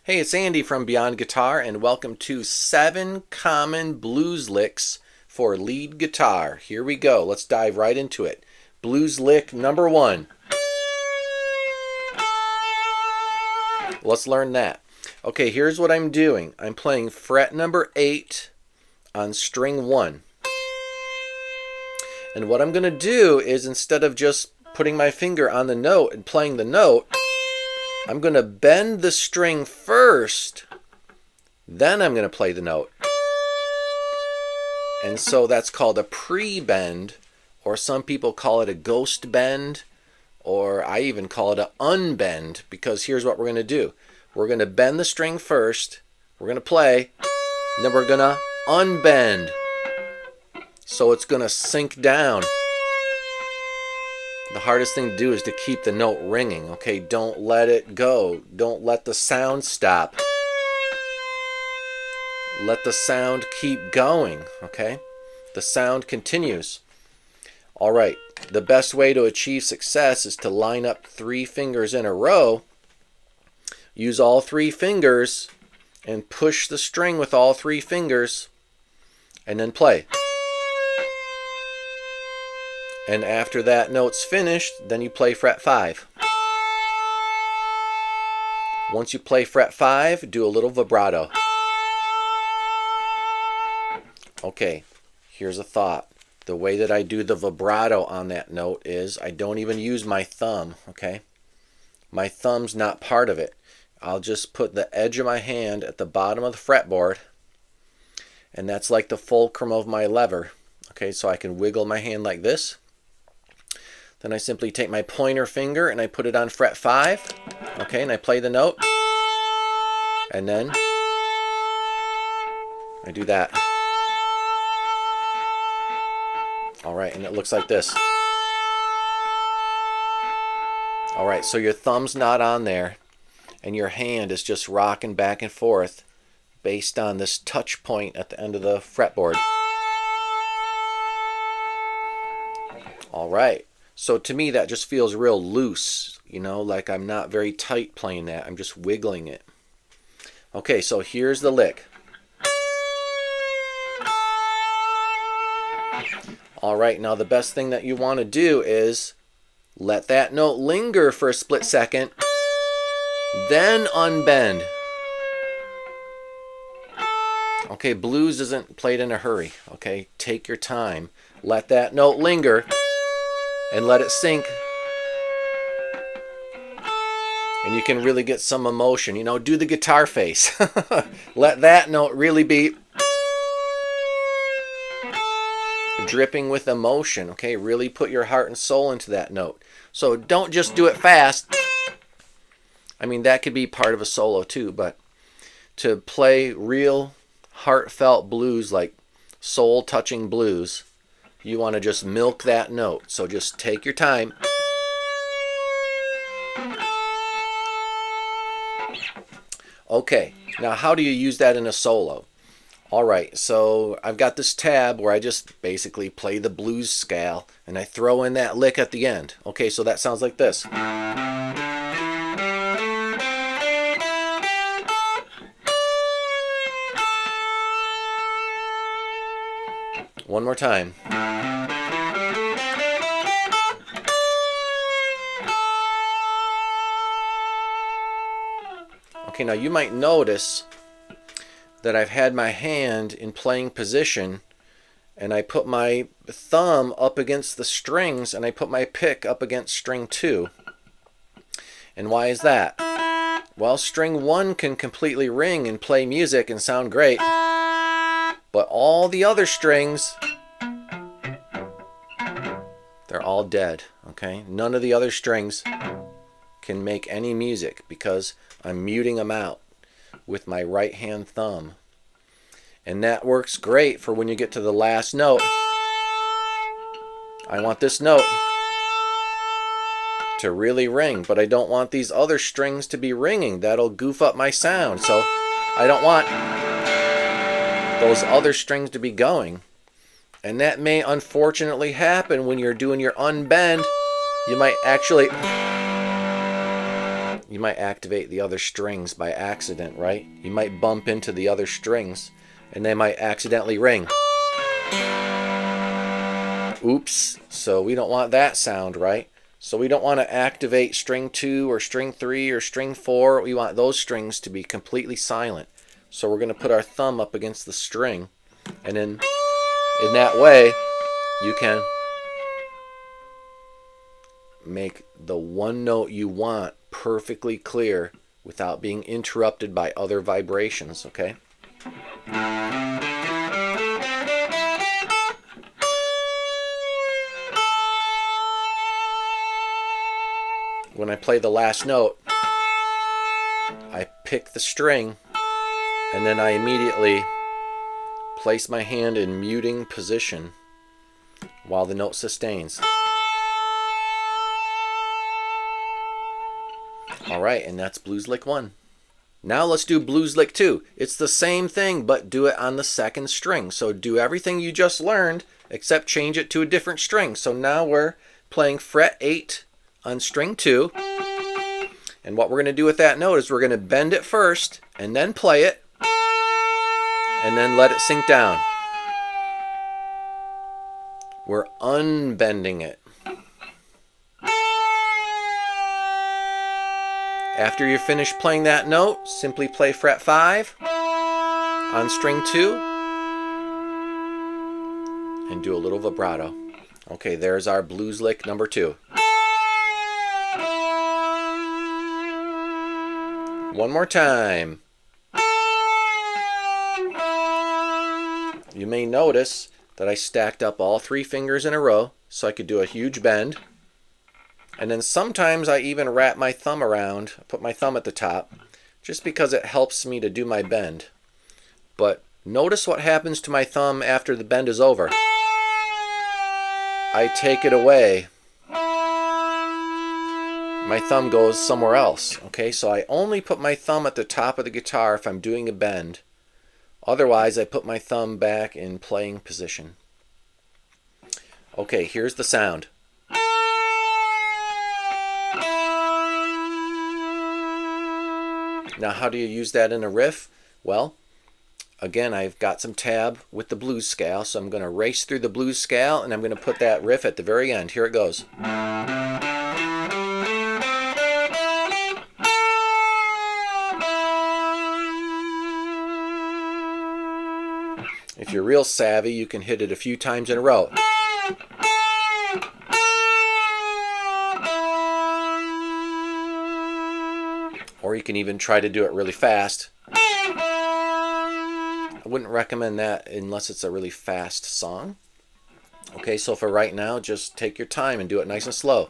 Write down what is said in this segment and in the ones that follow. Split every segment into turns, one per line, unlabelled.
Hey, it's Andy from Beyond Guitar, and welcome to 7 Common Blues Licks for Lead Guitar. Here we go. Let's dive right into it. Blues lick number 1. Let's learn that. Okay, here's what I'm doing. I'm playing fret number 8 on string 1. And what I'm going to do is, instead of just putting my finger on the note and playing the note, I'm going to bend the string first, then I'm going to play the note. And so that's called a pre-bend, or some people call it a ghost bend, or I even call it an unbend, because here's what we're going to do. We're going to bend the string first, we're going to play, and then we're going to unbend. So it's going to sink down. The hardest thing to do is to keep the note ringing, okay? Don't let it go. Don't let the sound stop. Let the sound keep going, okay? The sound continues. All right, the best way to achieve success is to line up 3 fingers in a row. Use all 3 fingers and push the string with all 3 fingers, and then play. And after that note's finished, then you play fret 5. Once you play fret 5, do a little vibrato. Okay, here's a thought. The way that I do the vibrato on that note is I don't even use my thumb, okay? My thumb's not part of it. I'll just put the edge of my hand at the bottom of the fretboard, and that's like the fulcrum of my lever. Okay, so I can wiggle my hand like this. Then I simply take my pointer finger and I put it on fret 5, okay, and I play the note, and then I do that. All right, and it looks like this. All right, so your thumb's not on there, and your hand is just rocking back and forth based on this touch point at the end of the fretboard. All right. So to me, that just feels real loose, you know, like I'm not very tight playing that. I'm just wiggling it. Okay, so here's the lick. All right, now the best thing that you want to do is let that note linger for a split second, then unbend. Okay, blues isn't played in a hurry, okay? Take your time. Let that note linger and let it sink. And you can really get some emotion. You know, do the guitar face. Let that note really be dripping with emotion, okay? Really put your heart and soul into that note. So don't just do it fast. I mean, that could be part of a solo too, but to play real heartfelt blues, like soul-touching blues, you want to just milk that note. So just take your time. Okay, now how do you use that in a solo? All right, so I've got this tab where I just basically play the blues scale and I throw in that lick at the end. Okay, so that sounds like this. One more time. Okay, now you might notice that I've had my hand in playing position and I put my thumb up against the strings and I put my pick up against string 2. And why is that? Well, string 1 can completely ring and play music and sound great, but all the other strings, they're all dead, okay? None of the other strings can make any music because I'm muting them out with my right hand thumb. And that works great for when you get to the last note. I want this note to really ring, but I don't want these other strings to be ringing. That'll goof up my sound. So I don't want those other strings to be going. And that may unfortunately happen when you're doing your unbend. You might actually you might activate the other strings by accident, right? You might bump into the other strings and they might accidentally ring. Oops, so we don't want that sound, right? So we don't want to activate string 2 or string 3 or string 4. We want those strings to be completely silent. So we're going to put our thumb up against the string, and then in that way you can make the one note you want perfectly clear without being interrupted by other vibrations, okay? When I play the last note, I pick the string and then I immediately place my hand in muting position while the note sustains. Alright, and that's Blues Lick 1. Now let's do Blues Lick 2. It's the same thing, but do it on the second string. So do everything you just learned, except change it to a different string. So now we're playing fret 8 on string 2. And what we're going to do with that note is we're going to bend it first, and then play it, and then let it sink down. We're unbending it. After you're finished playing that note, simply play fret 5 on string 2 and do a little vibrato. Okay, there's our Blues Lick number 2. One more time. You may notice that I stacked up all 3 fingers in a row so I could do a huge bend. And then sometimes I even wrap my thumb around, put my thumb at the top, just because it helps me to do my bend. But notice what happens to my thumb after the bend is over. I take it away. My thumb goes somewhere else. Okay, so I only put my thumb at the top of the guitar if I'm doing a bend. Otherwise, I put my thumb back in playing position. Okay, here's the sound. Now, how do you use that in a riff? Well, again, I've got some tab with the blues scale, so I'm going to race through the blues scale, and I'm going to put that riff at the very end. Here it goes. If you're real savvy, you can hit it a few times in a row. Or you can even try to do it really fast. I wouldn't recommend that unless it's a really fast song. Okay, so for right now, just take your time and do it nice and slow.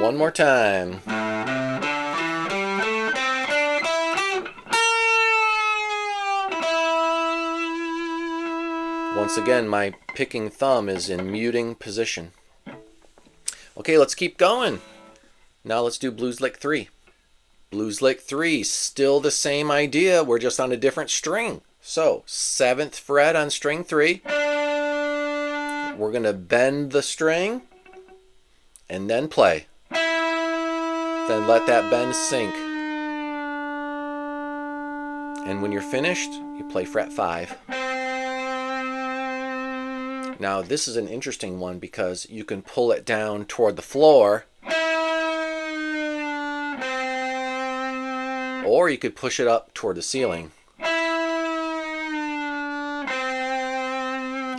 One more time. Once again, my picking thumb is in muting position. Okay, let's keep going. Now let's do Blues Lick 3. Blues Lick 3, still the same idea, we're just on a different string. So, 7th fret on string 3. We're going to bend the string and then play. Then let that bend sink. And when you're finished, you play fret 5. Now this is an interesting one because you can pull it down toward the floor, or you could push it up toward the ceiling.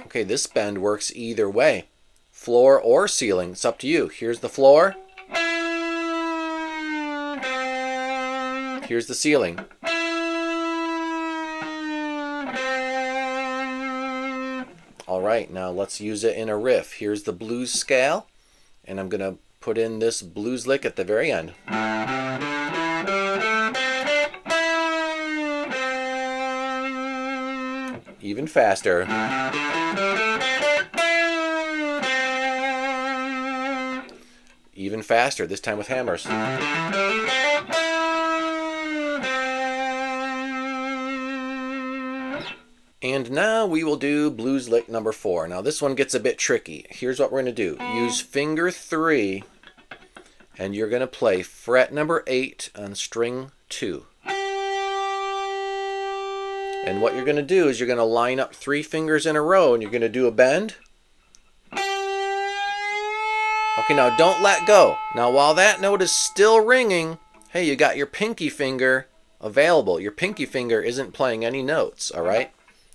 Okay, this bend works either way, floor or ceiling. It's up to you. Here's the floor. Here's the ceiling. Alright, now let's use it in a riff. Here's the blues scale, and I'm going to put in this blues lick at the very end. Even faster. Even faster, this time with hammers. And now we will do blues lick number 4. Now this one gets a bit tricky. Here's what we're going to do. Use finger 3, and you're going to play fret number 8 on string 2. And what you're going to do is you're going to line up 3 fingers in a row, and you're going to do a bend. Okay, now don't let go. Now while that note is still ringing, hey, you got your pinky finger available. Your pinky finger isn't playing any notes, all right?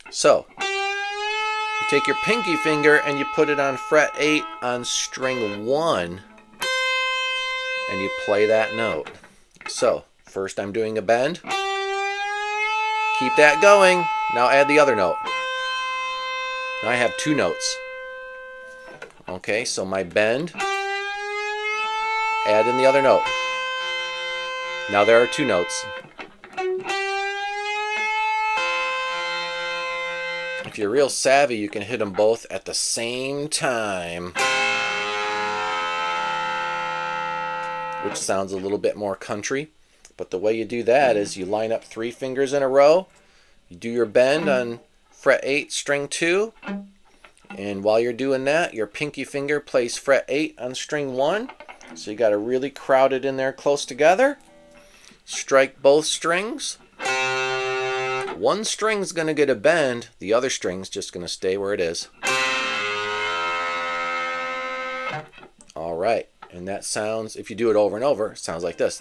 So, you take your pinky finger and you put it on fret 8 on string 1, and you play that note. So, first I'm doing a bend. Keep that going. Now add the other note. Now I have 2 notes. Okay, so my bend, add in the other note. Now there are 2 notes. If you're real savvy, you can hit them both at the same time, which sounds a little bit more country. But the way you do that is you line up 3 fingers in a row, you do your bend on fret 8, string 2, and while you're doing that, your pinky finger plays fret 8 on string 1. So you got to really crowd it in there close together. Strike both strings. One string's going to get a bend, the other string's just going to stay where it is. All right, and that sounds, if you do it over and over, it sounds like this.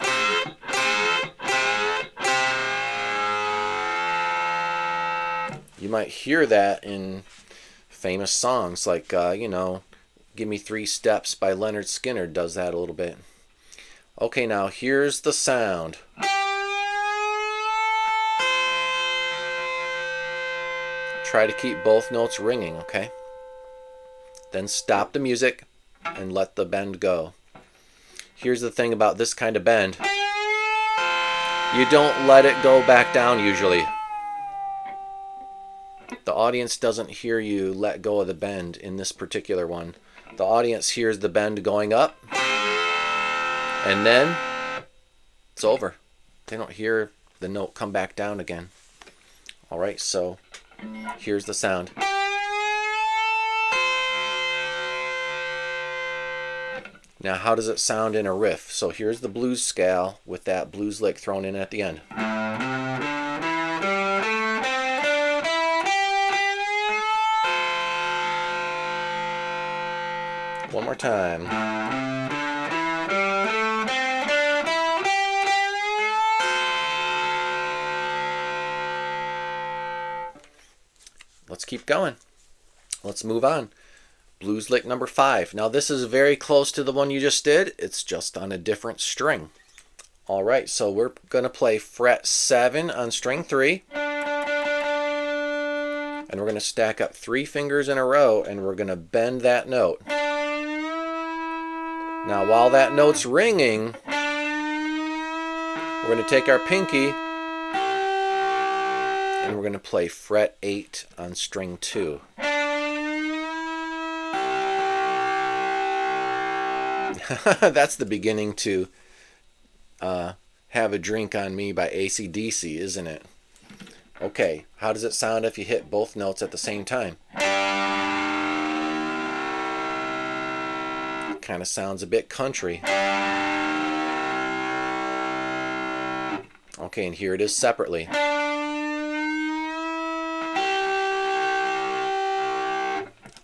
You might hear that in famous songs like, Give Me 3 Steps by Leonard Skinner does that a little bit. Okay, now here's the sound. Try to keep both notes ringing, okay? Then stop the music and let the bend go. Here's the thing about this kind of bend. You don't let it go back down usually. The audience doesn't hear you let go of the bend in this particular one. The audience hears the bend going up, and then it's over. They don't hear the note come back down again. All right, so here's the sound. Now, how does it sound in a riff? So here's the blues scale with that blues lick thrown in at the end. One more time. Let's keep going. Let's move on. Blues lick number 5. Now this is very close to the one you just did. It's just on a different string. All right, so we're going to play fret 7 on string 3. And we're going to stack up 3 fingers in a row, and we're going to bend that note. Now while that note's ringing, we're going to take our pinky and we're going to play fret 8 on string 2. That's the beginning to Have a Drink on Me by AC/DC, isn't it? Okay, how does it sound if you hit both notes at the same time? Kind of sounds a bit country. Okay, and here it is separately.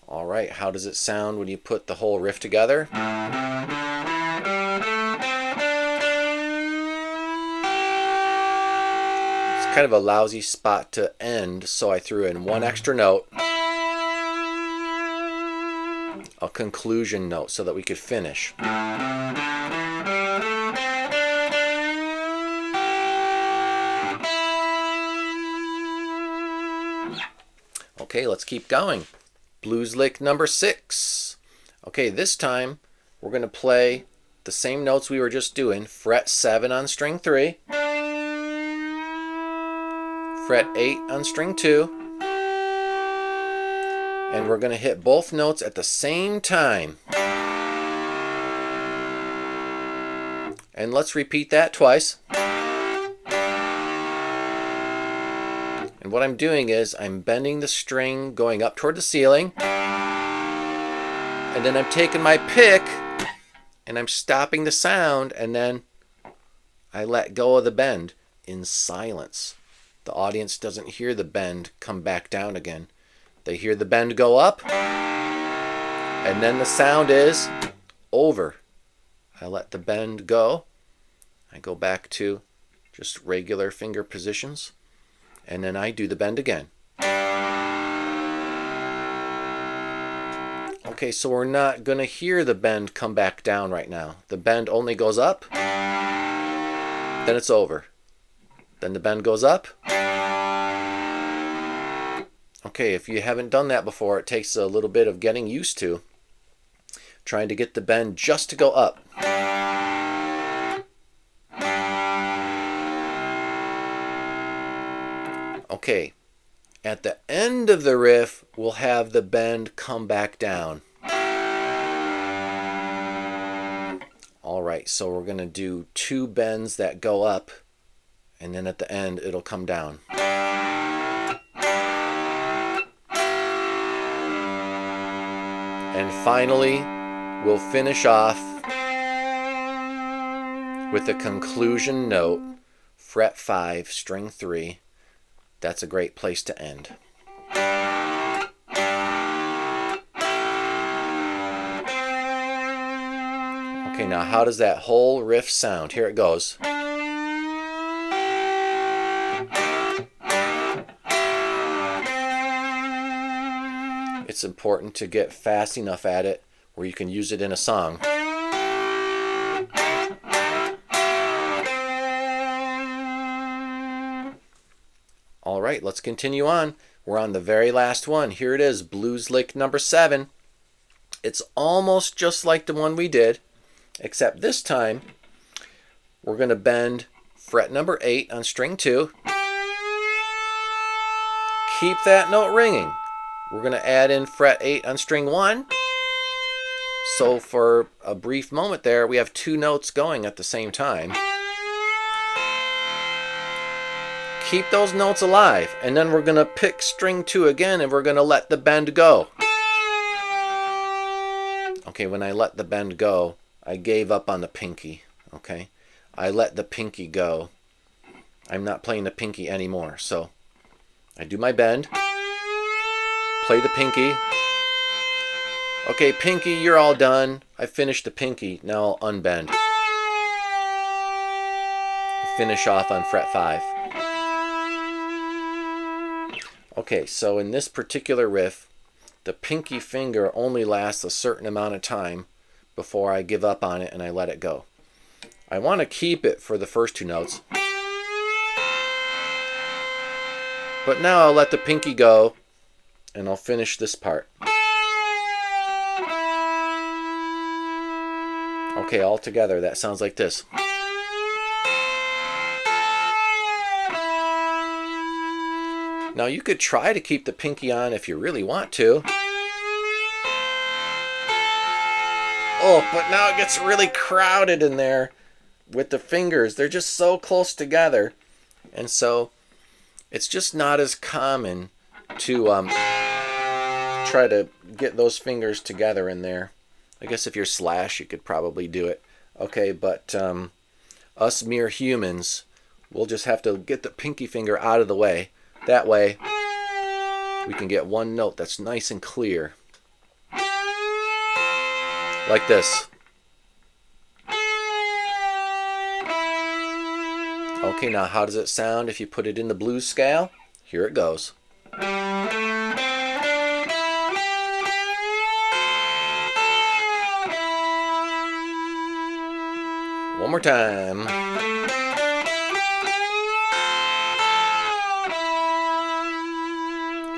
All right, how does it sound when you put the whole riff together? It's kind of a lousy spot to end, so I threw in one extra note, a conclusion note, so that we could finish. Okay, let's keep going. Blues lick number 6. Okay, this time we're going to play the same notes we were just doing. Fret 7 on string 3, fret 8 on string 2, and we're going to hit both notes at the same time. And let's repeat that twice. And And what I'm doing is I'm bending the string going up toward the ceiling, and then I'm taking my pick and I'm stopping the sound, and then I let go of the bend in silence. The audience doesn't hear the bend come back down again. They hear the bend go up, and then the sound is over. I let the bend go. I go back to just regular finger positions, and then I do the bend again. Okay, so we're not going to hear the bend come back down right now. The bend only goes up, then it's over. Then the bend goes up. Okay, if you haven't done that before, it takes a little bit of getting used to. Trying to get the bend just to go up. Okay, at the end of the riff, we'll have the bend come back down. Alright, so we're going to do 2 bends that go up, and then at the end it'll come down. And finally, we'll finish off with a conclusion note, fret 5, string 3. That's a great place to end. Okay, now how does that whole riff sound? Here it goes. It's important to get fast enough at it where you can use it in a song. All right, let's continue on. We're on the very last one. Here it is, blues lick number 7. It's almost just like the one we did, except this time we're going to bend fret number 8 on string 2. Keep that note ringing. We're going to add in fret 8 on string 1. So for a brief moment there, we have 2 notes going at the same time. Keep those notes alive, and then we're going to pick string 2 again, and we're going to let the bend go. Okay, when I let the bend go, I gave up on the pinky. Okay, I let the pinky go. I'm not playing the pinky anymore. So I do my bend, play the pinky. Okay, pinky, you're all done. I finished the pinky. Now I'll unbend. Finish off on fret 5. Okay, so in this particular riff, the pinky finger only lasts a certain amount of time before I give up on it and I let it go. I want to keep it for the first 2 notes. But now I'll let the pinky go and I'll finish this part. Okay, all together that sounds like this. Now you could try to keep the pinky on if you really want to. Oh, but now it gets really crowded in there with the fingers. They're just so close together. And so it's just not as common to try to get those fingers together in there. I guess if you're Slash, you could probably do it. Okay, but us mere humans, we'll just have to get the pinky finger out of the way. That way, we can get one note that's nice and clear. Like this. Okay, now how does it sound if you put it in the blues scale? Here it goes. One more time.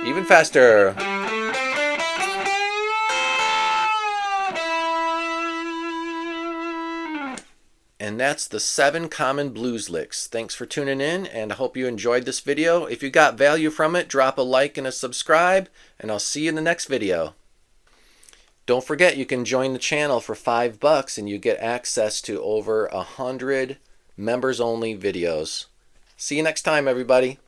Even faster. And that's the 7 common blues licks. Thanks for tuning in, and I hope you enjoyed this video. If you got value from it, drop a like and a subscribe, and I'll see you in the next video. Don't forget, you can join the channel for $5 and you get access to over 100 members-only videos. See you next time, everybody.